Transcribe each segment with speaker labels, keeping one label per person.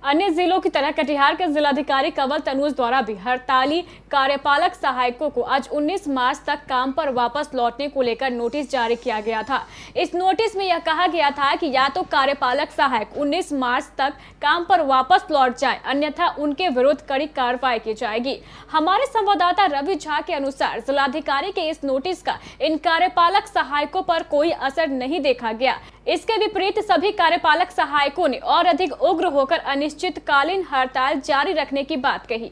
Speaker 1: अन्य जिलों की तरह कटिहार के जिलाधिकारी कंवल तनुज द्वारा भी हड़ताली कार्यपालक सहायकों को आज 19 मार्च तक काम पर वापस लौटने को लेकर नोटिस जारी किया गया था। इस नोटिस में यह कहा गया था कि या तो कार्यपालक सहायक 19 मार्च तक काम पर वापस लौट जाए, अन्यथा उनके विरुद्ध कड़ी कार्रवाई की जाएगी। हमारे संवाददाता रवि झा के अनुसार जिलाधिकारी के इस नोटिस का इन कार्यपालक सहायकों पर कोई असर नहीं देखा गया। इसके विपरीत सभी कार्यपालक सहायकों ने और अधिक उग्र होकर अनिश्चितकालीन हड़ताल जारी रखने की बात कही।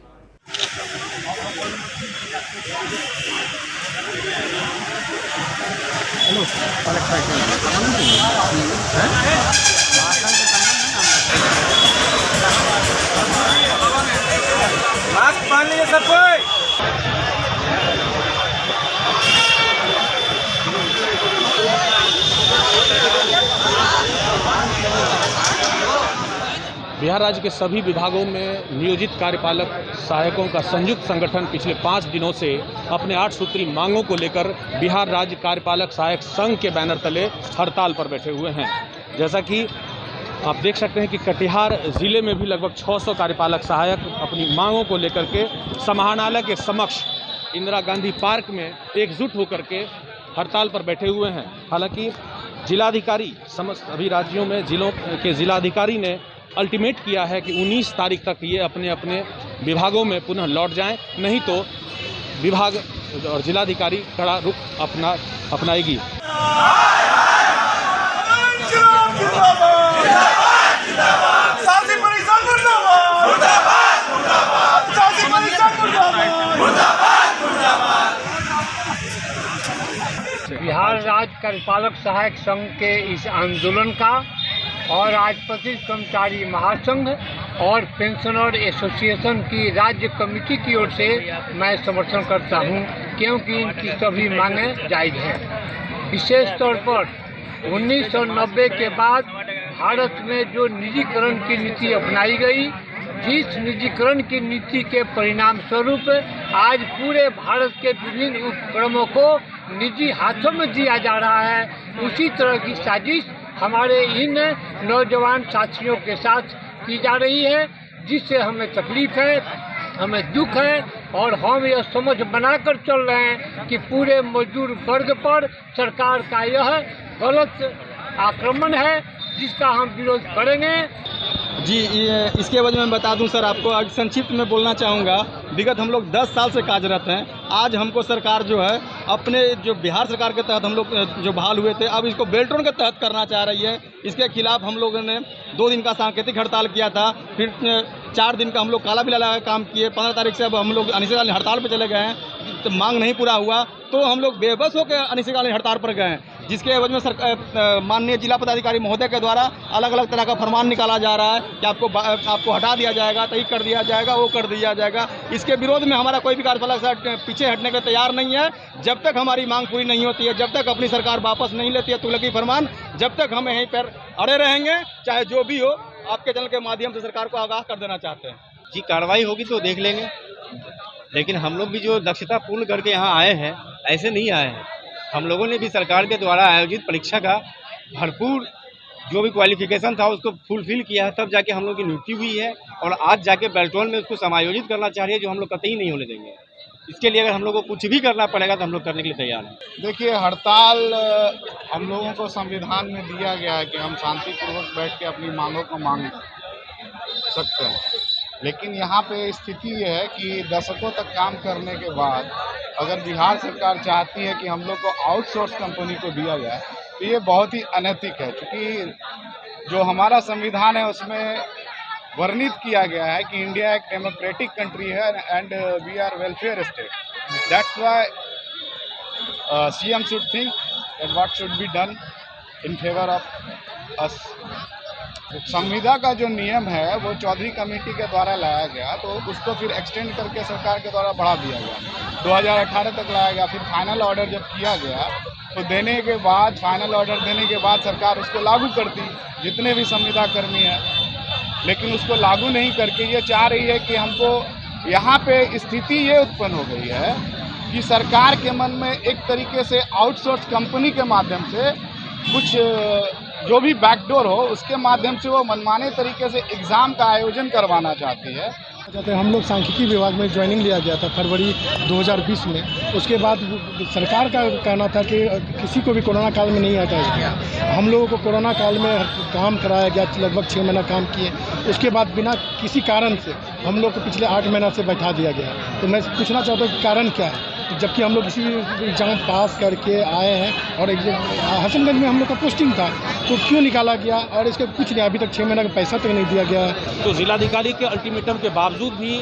Speaker 2: मास्क पहन लीजिए सब कोई।
Speaker 3: बिहार राज्य के सभी विभागों में नियोजित कार्यपालक सहायकों का संयुक्त संगठन पिछले 5 दिनों से अपने 8 सूत्री मांगों को लेकर बिहार राज्य कार्यपालक सहायक संघ के बैनर तले हड़ताल पर बैठे हुए हैं। जैसा कि आप देख सकते हैं कि कटिहार जिले में भी लगभग 600 कार्यपालक सहायक अपनी मांगों को लेकर के समाहरणालय के समक्ष इंदिरा गांधी पार्क में एकजुट होकर के हड़ताल पर बैठे हुए हैं। हालांकि जिलाधिकारी समस्त अभी राज्यों में जिलों के जिलाधिकारी ने अल्टीमेट किया है कि 19 तारीख तक ये अपने अपने विभागों में पुनः लौट जाएं, नहीं तो विभाग और जिलाधिकारी कड़ा रुख अपनाएगी।
Speaker 4: बिहार राज्य कार्यपालक सहायक संघ के इस आंदोलन का और आज प्रतिष्ठित कर्मचारी महासंघ और पेंशनर एसोसिएशन की राज्य कमेटी की ओर से मैं समर्थन करता हूं, क्योंकि इनकी सभी मांगें जायज़ हैं। विशेष तौर पर 1990 के बाद भारत में जो निजीकरण की नीति अपनाई गई, जिस निजीकरण की नीति के परिणाम स्वरूप आज पूरे भारत के विभिन्न उपक्रमों को निजी हाथों में दिया जा रहा है, उसी तरह की साजिश हमारे इन नौजवान साथियों के साथ की जा रही है, जिससे हमें तकलीफ है, हमें दुख है और हम यह समझ बनाकर चल रहे हैं कि पूरे मजदूर वर्ग पर सरकार का यह गलत आक्रमण है, जिसका हम विरोध करेंगे।
Speaker 5: जी, इसके वजह मैं बता दूं सर, आपको आज संक्षिप्त में बोलना चाहूँगा। विगत हम लोग 10 साल से कार्यरत हैं। आज हमको सरकार जो है अपने जो बिहार सरकार के तहत हम लोग जो बहाल हुए थे, अब इसको बेल्ट्रॉन के तहत करना चाह रही है। इसके खिलाफ हम लोगों ने 2 दिन का सांकेतिक हड़ताल किया था, फिर 4 दिन का हम लोग काला बिल लगा काम किए। 15 तारीख से अब हम लोग अनिश्चितकालीन हड़ताल पर चले गए हैं। तो मांग नहीं पूरा हुआ तो हम लोग बेबस होकर अनिश्चितकालीन हड़ताल पर गए हैं, जिसके एवज में माननीय जिला पदाधिकारी महोदय के द्वारा अलग अलग तरह का फरमान निकाला जा रहा है कि आपको हटा दिया जाएगा, तय कर दिया जाएगा, वो कर दिया जाएगा। इसके विरोध में हमारा कोई भी कार्यपालक पीछे हटने के तैयार नहीं है। जब तक हमारी मांग पूरी नहीं होती है, जब तक अपनी सरकार वापस नहीं लेती है तुगलकी फरमान, जब तक हम यहीं पर अड़े रहेंगे, चाहे जो भी हो। आपके चैनल के माध्यम से सरकार को आगाह कर देना चाहते हैं।
Speaker 6: जी, कार्रवाई होगी तो देख लेंगे, लेकिन हम लोग भी जो दक्षता पूर्ण करके यहाँ आए हैं, ऐसे नहीं आए हैं। हम लोगों ने भी सरकार के द्वारा आयोजित परीक्षा का भरपूर जो भी क्वालिफिकेशन था उसको फुलफिल किया है, तब जाके हम लोग की नियुक्ति हुई है और आज जाके बेल्ट्रॉन में उसको समायोजित करना चाह रही है, जो हम लोग कतई नहीं होने देंगे। इसके लिए अगर हम लोग को कुछ भी करना पड़ेगा तो हम लोग करने के लिए तैयार हैं।
Speaker 7: देखिए, हड़ताल हम लोगों को संविधान में दिया गया है कि हम शांतिपूर्वक बैठ के अपनी मांगों को मांग सकते हैं, लेकिन यहाँ पे स्थिति ये है कि दशकों तक काम करने के बाद अगर बिहार सरकार चाहती है कि हम लोग को आउटसोर्स कंपनी को दिया जाए, तो ये बहुत ही अनैतिक है। क्योंकि जो हमारा संविधान है उसमें वर्णित किया गया है कि इंडिया एक डेमोक्रेटिक कंट्री है and we are welfare state. That's why CM should think that what should be done in favour of us. संविदा का जो नियम है वो चौधरी कमेटी के द्वारा लाया गया, तो उसको फिर एक्सटेंड करके सरकार के द्वारा बढ़ा दिया गया, 2018 तक लाया गया। फिर फाइनल ऑर्डर जब किया गया तो देने के बाद, फाइनल ऑर्डर देने के बाद सरकार उसको लागू करती, जितने भी संविदा कर्मी हैं, लेकिन उसको लागू नहीं करके ये चाह रही है कि हमको यहाँ पे स्थिति ये उत्पन्न हो गई है कि सरकार के मन में एक तरीके से आउटसोर्स कंपनी के माध्यम से कुछ जो भी बैकडोर हो उसके माध्यम से वो मनमाने तरीके से एग्ज़ाम का आयोजन करवाना चाहती है।
Speaker 8: हम लोग सांख्यिकी विभाग में ज्वाइनिंग लिया गया था फरवरी 2020 में। उसके बाद सरकार का कहना था कि किसी को भी कोरोना काल में नहीं हटाया गया। हम लोगों को कोरोना काल में काम कराया गया, लगभग 6 महीना काम किए। उसके बाद बिना किसी कारण से हम लोग को पिछले 8 महीना से बैठा दिया गया। तो मैं पूछना चाहता हूँ कि कारण क्या है, जबकि हम लोग इसी एग्जाम पास करके आए हैं और हसनगंज में हम लोग का पोस्टिंग था, तो क्यों निकाला गया? और इसके कुछ नहीं, अभी तक 6 महीना का पैसा तक नहीं दिया गया है।
Speaker 3: तो जिलाधिकारी के अल्टीमेटम के बावजूद भी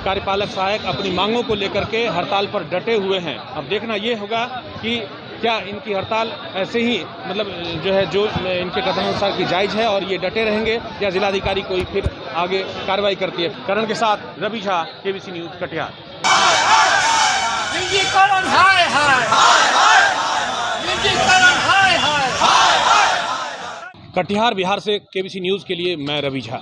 Speaker 3: कार्यपालक सहायक अपनी मांगों को लेकर के हड़ताल पर डटे हुए हैं। अब देखना ये होगा कि क्या इनकी हड़ताल ऐसे ही मतलब जो इनके कथनानुसार की जायज़ है और ये डटे रहेंगे, या जिलाधिकारी कोई फिर आगे कार्रवाई करती है। करण के साथ रवि झा, केबीसी न्यूज़, कटिहार। कटिहार बिहार से केबीसी न्यूज़ के लिए मैं रवि झा।